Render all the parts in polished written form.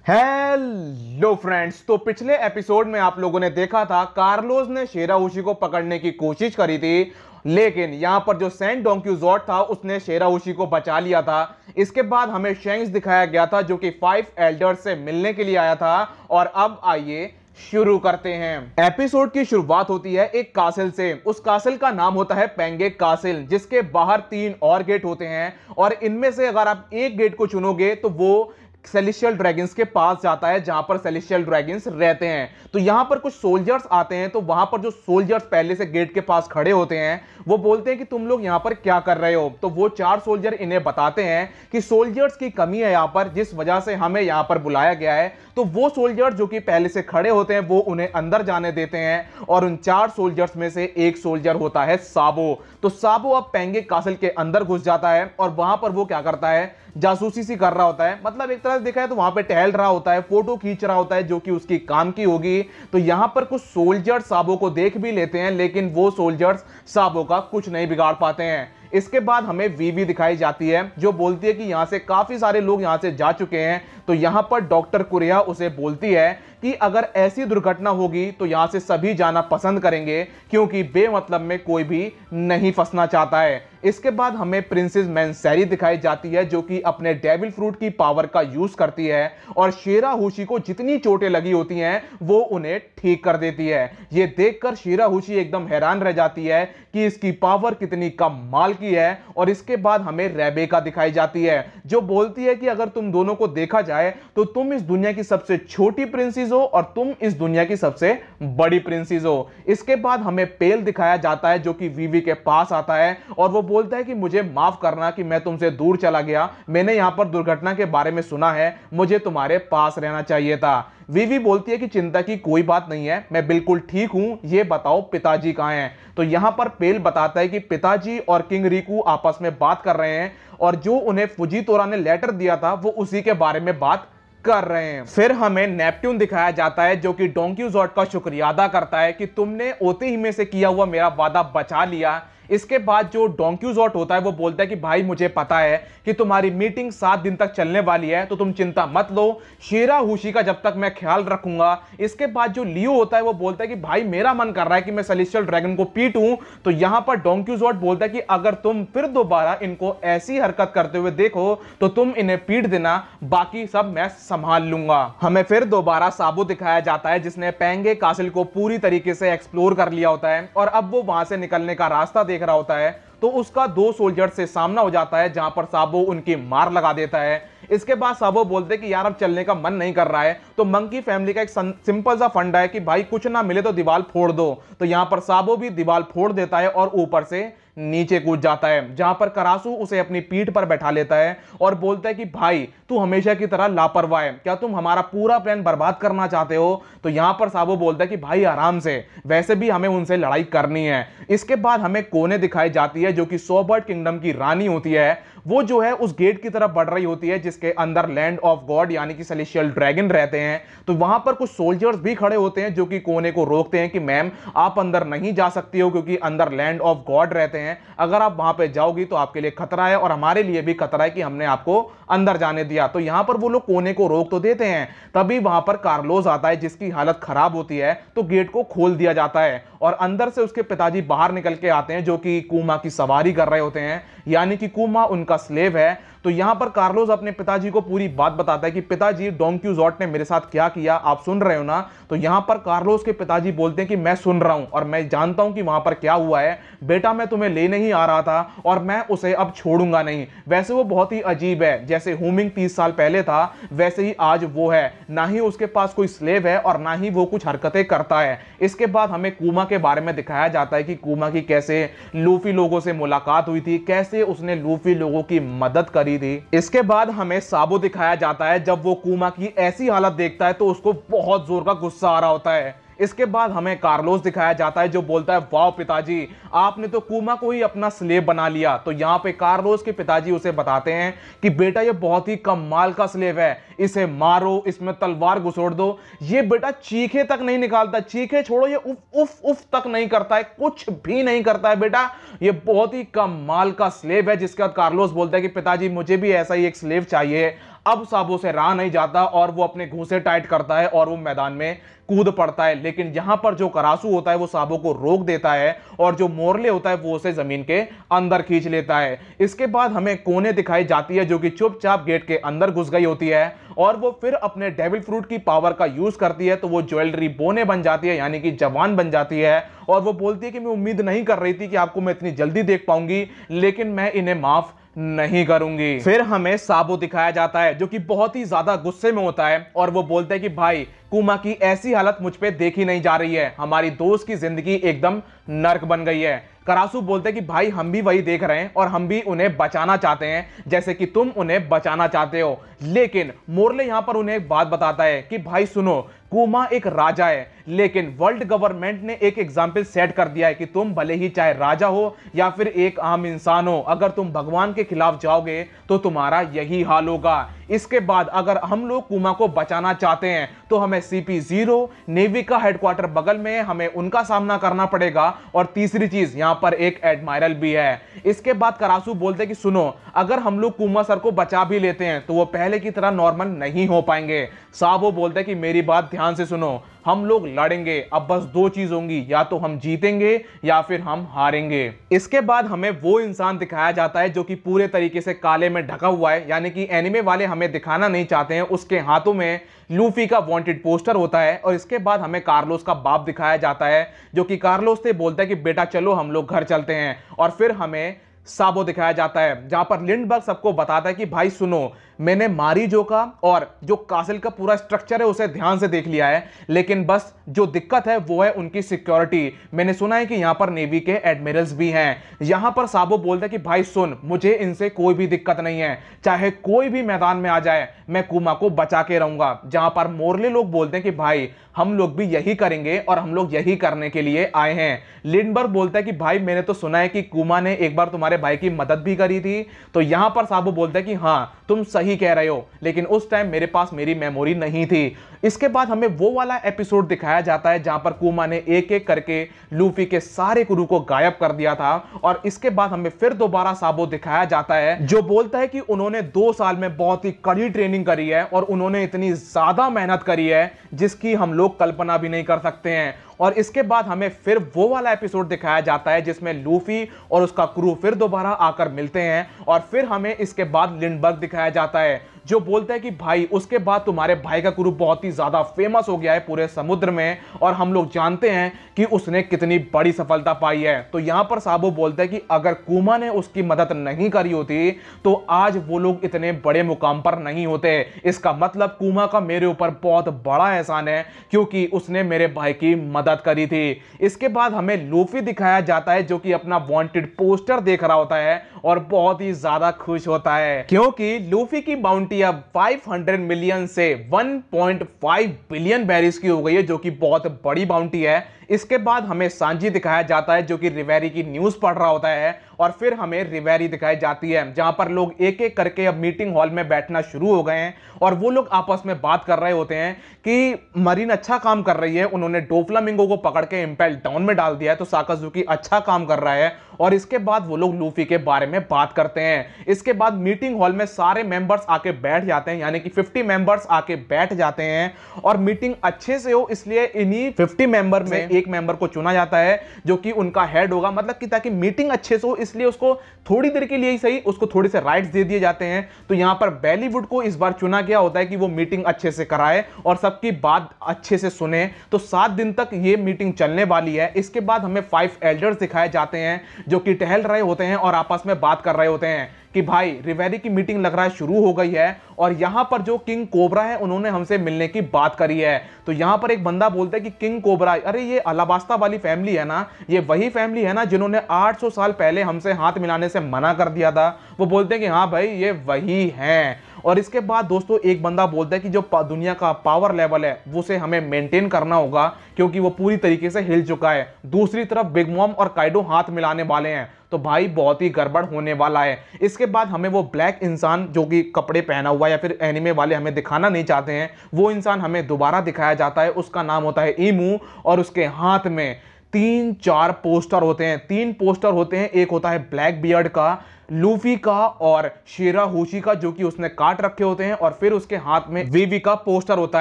Hello friends. तो पिछले episode में आप लोगों ने देखा था कार्लोस ने शेराहुशी को पकड़ने की कोशिश करी थी, लेकिन यहां पर जो सेंट डोंक्यूजॉट था उसने शेराहुशी को बचा लिया था। इसके बाद हमें शेंक्स दिखाया गया था जो कि 5 एल्डर्स से मिलने के लिए आया था। और अब आइए शुरू करते हैं। एपिसोड की शुरुआत होती है एक कासिल से। उस कासिल का नाम होता है पेंगेक कासिल, जिसके बाहर 3 और गेट होते हैं और इनमें से अगर आप एक गेट को चुनोगे तो वो सेलेस्टियल ड्रैगन्स के पास जाता है जहां पर सेलेस्टियल ड्रैगन्स रहते हैं। तो यहां पर कुछ सोल्जर्स आते हैं, तो वहां पर जो सोल्जर्स पहले से गेट के पास खड़े होते हैं वो बोलते हैं कि तुम लोग यहां पर क्या कर रहे हो। तो वो 4 सोल्जर इन्हें बताते हैं कि सोल्जर्स की कमी है यहां पर, जिस वजह से हमें यहां पर बुलाया गया है। तो वो सोल्जर जो कि पहले से खड़े होते हैं वो उन्हें अंदर जाने देते हैं और उन 4 सोल्जर्स में से एक सोल्जर होता है साबो। तो साबो अब पेंगेक कासिल के अंदर घुस जाता है और वहां पर वो क्या करता है, जासूसी सी कर रहा होता है। मतलब एक तरह से देखा है तो वहां पे टहल रहा होता है, फोटो खींच रहा होता है, जो कि उसकी काम की होगी। तो यहां पर कुछ सोल्जर्स साबो को देख भी लेते हैं, लेकिन वो सोल्जर्स साबो का कुछ नहीं बिगाड़ पाते हैं। इसके बाद हमें वीवी दिखाई जाती है जो बोलती है कि यहां से काफी सारे लोग यहां से जा चुके हैं। तो यहां पर डॉक्टर कुरिया उसे बोलती है कि अगर ऐसी दुर्घटना होगी तो यहां से सभी जाना पसंद करेंगे, क्योंकि बेमतलब में कोई भी नहीं फंसना चाहता है। इसके बाद हमें प्रिंसेस मैनसेरी दिखाई जाती है जो कि अपने डेविल फ्रूट की पावर का यूज करती है और शेराहुशी को जितनी चोटें लगी होती हैं वो उन्हें ठीक कर देती है। ये देखकर शेराहुशी एकदम हैरान रह जाती है कि इसकी पावर कितनी कमाल की है। और इसके बाद हमें रेबेका दिखाई जाती है जो बोलती है कि अगर तुम दोनों को देखा जाए तो तुम इस दुनिया की सबसे छोटी प्रिंसेस हो और तुम इस दुनिया की सबसे बड़ी प्रिंसेस हो। इसके बाद हमें पेल दिखाया जाता है जो कि वीवी के पास आता है और वो बोलता है कि मुझे माफ करना कि मैं तुमसे दूर चला गया, मैंने यहां पर दुर्घटना के बारे में सुना है, मुझे तुम्हारे पास रहना चाहिए था। वीवी बोलती है कि चिंता की कोई बात नहीं है, मैं बिल्कुल ठीक हूं, ये बताओ पिताजी कहां हैं। तो यहां पर पेल बताता है कि पिताजी और किंग रिकू आपस में बात कर रहे हैं और जो उन्हें फुजीतोरा ने लेटर दिया था वो उसी के बारे में बात कर रहे हैं। फिर हमें नेपट्यून दिखाया जाता है जो कि डोंक्यूजॉट का शुक्रिया अदा करता है कि तुमने ओते ही में से किया हुआ मेरा वादा बचा लिया। इसके बाद जो डोंक्यूजॉट होता है वो बोलता है कि भाई मुझे पता है कि तुम्हारी मीटिंग 7 दिन तक चलने वाली है, तो तुम चिंता मत लो, शेराहुशी का जब तक मैं ख्याल रखूंगा। इसके बाद जो लियो होता है वो बोलता है कि भाई मेरा मन कर रहा है कि मैं सेलेस्टियल ड्रैगन को पीटूं। तो यहां पर डोंक्यूजॉट बोलता है कि अगर तुम फिर दोबारा इनको ऐसी हरकत करते हुए देखो तो तुम इन्हें पीट देना, बाकी सब मैं संभाल लूंगा। हमें फिर दोबारा साबो दिखाया जाता है जिसने पेंगे कासिल को पूरी तरीके से एक्सप्लोर कर लिया होता है और अब वो वहां से निकलने का रास्ता देख रहा होता है। तो उसका 2 सोल्जर से सामना हो जाता है जहां पर साबो उनकी मार लगा देता है। इसके बाद साबो बोलते कि यार अब चलने का मन नहीं कर रहा है। तो मंकी फैमिली का एक सिंपल सा फंडा है कि भाई कुछ ना मिले तो दीवार फोड़ दो। तो यहां पर साबो भी दीवार फोड़ देता है और ऊपर से नीचे कूद जाता है, जहां पर करासू उसे अपनी पीठ पर बैठा लेता है और बोलता है कि भाई तू हमेशा की तरह लापरवाह है, क्या तुम हमारा पूरा प्लान बर्बाद करना चाहते हो। तो यहां पर साबो बोलता है कि भाई आराम से, वैसे भी हमें उनसे लड़ाई करनी है। इसके बाद हमें कोने दिखाई जाती है जो कि सोबर्ट किंगडम की रानी होती है। वो जो है उस गेट की तरफ बढ़ रही होती है जिसके अंदर लैंड ऑफ गॉड यानी कि सेलेस्टियल ड्रैगन रहते हैं। तो वहां पर कुछ सोल्जर्स भी खड़े होते हैं जो कि कोने को रोकते हैं कि मैम आप अंदर नहीं जा सकती हो क्योंकि अंदर लैंड ऑफ गॉड रहते हैं, अगर आप वहां पे जाओगी तो आपके लिए खतरा है और हमारे लिए भी खतरा है कि हमने आपको अंदर जाने दिया। तो यहां पर वो लोग कोने को रोक तो देते हैं, तभी वहां पर कार्लोस आता है जिसकी हालत खराब होती है। तो गेट को खोल दिया जाता है और अंदर से उसके पिताजी बाहर निकल के आते हैं जो कि कूमा की सवारी कर रहे होते हैं, यानी कि कूमा उनका स्लेव है। तो यहां पर कार्लोस अपने पिताजी को पूरी बात बताता है कि पिताजी डोंक्यूजॉट ने मेरे साथ क्या किया, आप सुन रहे हो ना। तो यहां पर कार्लोस के पिताजी बोलते हैं कि मैं सुन रहा हूं और मैं जानता हूं कि वहां पर क्या हुआ है, बेटा मैं तुम्हें लेने ही आ रहा था और मैं उसे अब छोड़ूंगा नहीं। वैसे वो बहुत ही अजीब है, जैसे हुमिंग 30 साल पहले था वैसे ही आज वो है, ना ही उसके पास कोई स्लेव है और ना ही वो कुछ हरकतें करता है। इसके बाद हमें कूमा के बारे में दिखाया जाता है कि कूमा की कैसे लूफी लोगों से मुलाकात हुई थी, कैसे उसने लूफी लोगों की मदद करी थी। इसके बाद हमें साबो दिखाया जाता है जब वो कूमा की ऐसी हालत देखता है तो उसको बहुत जोर का गुस्सा आ रहा होता है। इसके बाद हमें कार्लोस दिखाया जाता है जो बोलता है वाह पिताजी, आपने तो कूमा को ही अपना स्लेव बना लिया। तो यहां पे कार्लोस के पिताजी उसे बताते हैं कि बेटा ये बहुत ही कमाल का स्लेव है, इसे मारो, इसमें तलवार घुसोड़ दो। ये बेटा चीखे तक नहीं निकालता, चीखे छोड़ो ये उफ उफ उफ तक नहीं करता है, कुछ भी नहीं करता है बेटा, ये बहुत ही कमाल का स्लेव है। जिसके बाद कार्लोस बोलता है कि पिताजी मुझे भी ऐसा ही एक स्लेव चाहिए, अब साबो से रहा नहीं जाता और वो अपने घूंसे टाइट करता है और वो मैदान में कूद पड़ता है। लेकिन यहां पर जो करासु होता है वो साबो को रोक देता है और जो मोरले होता है वो उसे जमीन के अंदर खींच लेता है। इसके बाद हमें कोने दिखाई जाती है जो कि चुपचाप गेट के अंदर घुस गई होती है और वो फिर अपने डेविल फ्रूट की पावर का यूज करती है तो वो ज्वेलरी बोने बन जाती है, यानी कि जवान बन जाती है। और वो बोलती है कि मैं उम्मीद नहीं कर रही थी कि आपको मैं इतनी जल्दी देख पाऊंगी, लेकिन मैं इन्हें माफ नहीं करूंगी। फिर हमें साबो दिखाया जाता है जो कि बहुत ही ज्यादा गुस्से में होता है और वो बोलता है कि भाई कुमा की ऐसी हालत मुझ पे देखी नहीं जा रही है, हमारी दोस्त की जिंदगी एकदम नर्क बन गई है। करासु बोलते हैं कि भाई हम भी वही देख रहे हैं और हम भी उन्हें बचाना चाहते हैं जैसे कि तुम उन्हें बचाना चाहते हो। लेकिन मोरले यहां पर उन्हें एक बात बताता है कि भाई सुनो, कुमा एक राजा है लेकिन वर्ल्ड गवर्नमेंट ने एक एग्जाम्पल सेट कर दिया है कि तुम भले ही चाहे राजा हो या फिर एक आम इंसान हो, अगर तुम भगवान के खिलाफ जाओगे तो तुम्हारा यही हाल होगा। इसके बाद अगर हम लोग कुमा को बचाना चाहते हैं तो हमें CP0 नेवी का हेडक्वार्टर बगल में, हमें उनका सामना करना पड़ेगा और तीसरी चीज यहां पर एक एडमायरल भी है। इसके बाद करासु बोलते कि सुनो, अगर हम लोग कुमा सर को बचा भी लेते हैं तो वो पहले की तरह नॉर्मल नहीं हो पाएंगे। साबो बोलते कि मेरी बात ध्यान से सुनो, हम लोग लड़ेंगे, अब बस दो चीज होंगी, या तो हम जीतेंगे या फिर हम हारेंगे। इसके बाद हमें वो इंसान दिखाया जाता है जो कि पूरे तरीके से काले में ढका हुआ है, यानी कि एनिमे वाले हमें दिखाना नहीं चाहते हैं। उसके हाथों में लूफी का वांटेड पोस्टर होता है और इसके बाद हमें कार्लोस का बाप दिखाया जाता है जो कि कार्लोस से बोलता है कि बेटा चलो हम लोग घर चलते हैं। और फिर हमें साबो दिखाया जाता है जहां पर लिंडबर्ग सबको बताता है कि भाई सुनो, मैंने मारीजो का और जो कासिल का पूरा स्ट्रक्चर है उसे ध्यान से देख लिया है, लेकिन बस जो दिक्कत है वो है उनकी सिक्योरिटी। मैंने सुना है कि यहां पर नेवी के एडमिरल्स भी हैं। यहां पर साबो बोलता है कि भाई सुन, मुझे इनसे कोई भी दिक्कत नहीं है, चाहे कोई भी मैदान में आ जाए मैं कुमा को बचा के रहूंगा। जहां पर मोरले लोग बोलते हैं कि भाई हम लोग भी यही करेंगे और हम लोग यही करने के लिए आए हैं। लिंडबर्ग बोलता है कि भाई मैंने तो सुना है कि कुमा ने एक बार तुम्हारे भाई की मदद भी करी थी। तो यहां पर साबो बोलता है कि हाँ तुम सही कह रहे हो, लेकिन उस टाइम मेरे पास मेरी मेमोरी नहीं थी। इसके बाद हमें वो वाला एपिसोड दिखाया जाता है जहां पर कुमा ने एक एक करके लूफी के सारे क्रू को गायब कर दिया था। और इसके बाद हमें फिर दोबारा साबो दिखाया जाता है जो बोलता है कि उन्होंने 2 साल में बहुत ही कड़ी ट्रेनिंग करी है और उन्होंने इतनी ज्यादा मेहनत करी है जिसकी हम लोग कल्पना भी नहीं कर सकते हैं। और इसके बाद हमें फिर वो वाला एपिसोड दिखाया जाता है जिसमें लूफी और उसका क्रू फिर दोबारा आकर मिलते हैं। और फिर हमें इसके बाद लिंडबर्ग दिखाया जाता है जो बोलता है कि भाई उसके बाद तुम्हारे भाई का क्रू बहुत ही ज्यादा फेमस हो गया है पूरे समुद्र में और हम लोग जानते हैं कि उसने कितनी बड़ी सफलता पाई है। तो यहां पर साबो बोलता है कि अगर कुमा ने उसकी मदद नहीं करी होती तो आज वो लोग इतने बड़े मुकाम पर नहीं होते। इसका मतलब कुमा का मेरे ऊपर बहुत बड़ा एहसान है क्योंकि उसने मेरे भाई की मदद करी थी। इसके बाद हमें लूफी दिखाया जाता है जो कि अपना वांटेड पोस्टर देख रहा होता है और बहुत ही ज्यादा खुश होता है क्योंकि लूफी की बाउंटी अब 500 मिलियन से 1.5 बिलियन बैरिस की हो गई है जो कि बहुत बड़ी बाउंटी है। इसके बाद हमें सांजी दिखाया जाता है जो कि रिवेरी की न्यूज पढ़ रहा होता है और फिर हमें रिवेरी दिखाई जाती है जहां पर लोग एक एक करके अब मीटिंग हॉल में बैठना शुरू हो गए हैं और वो लोग आपस में बात कर रहे होते हैं कि मरीन अच्छा काम कर रही है, उन्होंने डोफ्लामिंगो को पकड़ के इंपेल डाउन में डाल दिया है, तो साकाजुकी अच्छा काम कर रहा है। और इसके बाद वो लोग लूफी के बारे में बात करते हैं। इसके बाद मीटिंग हॉल में सारे मेंबर्स आके बैठ जाते हैं, यानी कि 50 मेंबर्स आके बैठ जाते हैं और मीटिंग अच्छे से हो इसलिए इन्हीं 50 मेंबर में एक मेंबर को चुना जाता है जो कि उनका हेड होगा, मतलब कि ताकि मीटिंग अच्छे से हो इसलिए उसको थोड़ी देर के लिए ही सही उसको थोड़े से राइट्स दे दिए जाते हैं। तो यहां पर बॉलीवुड को इस बार चुना गया होता है कि वो मीटिंग अच्छे से कराए और सबकी बात अच्छे से सुने। तो 7 दिन तक ये मीटिंग चलने वाली है। इसके बाद हमें 5 एल्डर्स दिखाए जाते हैं जो कि टहल रहे होते हैं और आपस में बात कर रहे होते हैं कि भाई रिवेरी की मीटिंग लग रहा है शुरू हो गई है और यहां पर जो किंग कोबरा है उन्होंने हमसे मिलने की बात करी है। तो यहां पर एक बंदा बोलता है कि किंग कोबरा, अरे ये अलाबास्ता वाली फैमिली है ना, ये वही फैमिली है ना जिन्होंने 800 साल पहले हमसे हाथ मिलाने से मना कर दिया था। वो बोलते हैं कि हाँ भाई ये वही हैं। और इसके बाद दोस्तों एक बंदा बोलता है कि जो दुनिया का पावर लेवल है उसे हमें मेंटेन करना होगा क्योंकि वो पूरी तरीके से हिल चुका है। दूसरी तरफ बिग मॉम और काइडो हाथ मिलाने वाले हैं, तो भाई बहुत ही गड़बड़ होने वाला है। इसके बाद हमें वो ब्लैक इंसान जो कि कपड़े पहना हुआ या फिर एनिमे वाले हमें दिखाना नहीं चाहते हैं, वो इंसान हमें दोबारा दिखाया जाता है। उसका नाम होता है ईमू और उसके हाथ में 3-4 पोस्टर होते हैं। 3 पोस्टर होते हैं, एक होता है ब्लैक बियर्ड का, लूफी का और शिराहोशी का, जो कि उसने काट रखे होते हैं, और फिर उसके हाथ में वीवी का पोस्टर होता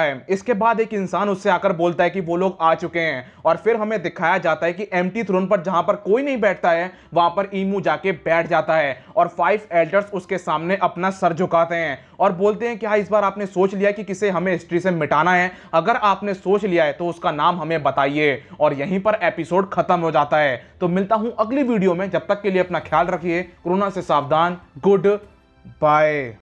है। इसके बाद एक इंसान उससे आकर बोलता है कि वो लोग आ चुके हैं, और फिर हमें दिखाया जाता है कि एम्प्टी थ्रोन पर जहां पर कोई नहीं बैठता है वहां पर ईमू जाके बैठ जाता है, और 5 एल्डर्स उसके सामने अपना सर झुकाते हैं और बोलते हैं कि हाँ, इस बार आपने सोच लिया कि किसे हमें हिस्ट्री से मिटाना है? अगर आपने सोच लिया है तो उसका नाम हमें बताइए। और यहीं पर एपिसोड खत्म हो जाता है। तो मिलता हूं अगली वीडियो में, जब तक के लिए अपना ख्याल रखिए, कोरोना से सावधान, गुड बाय।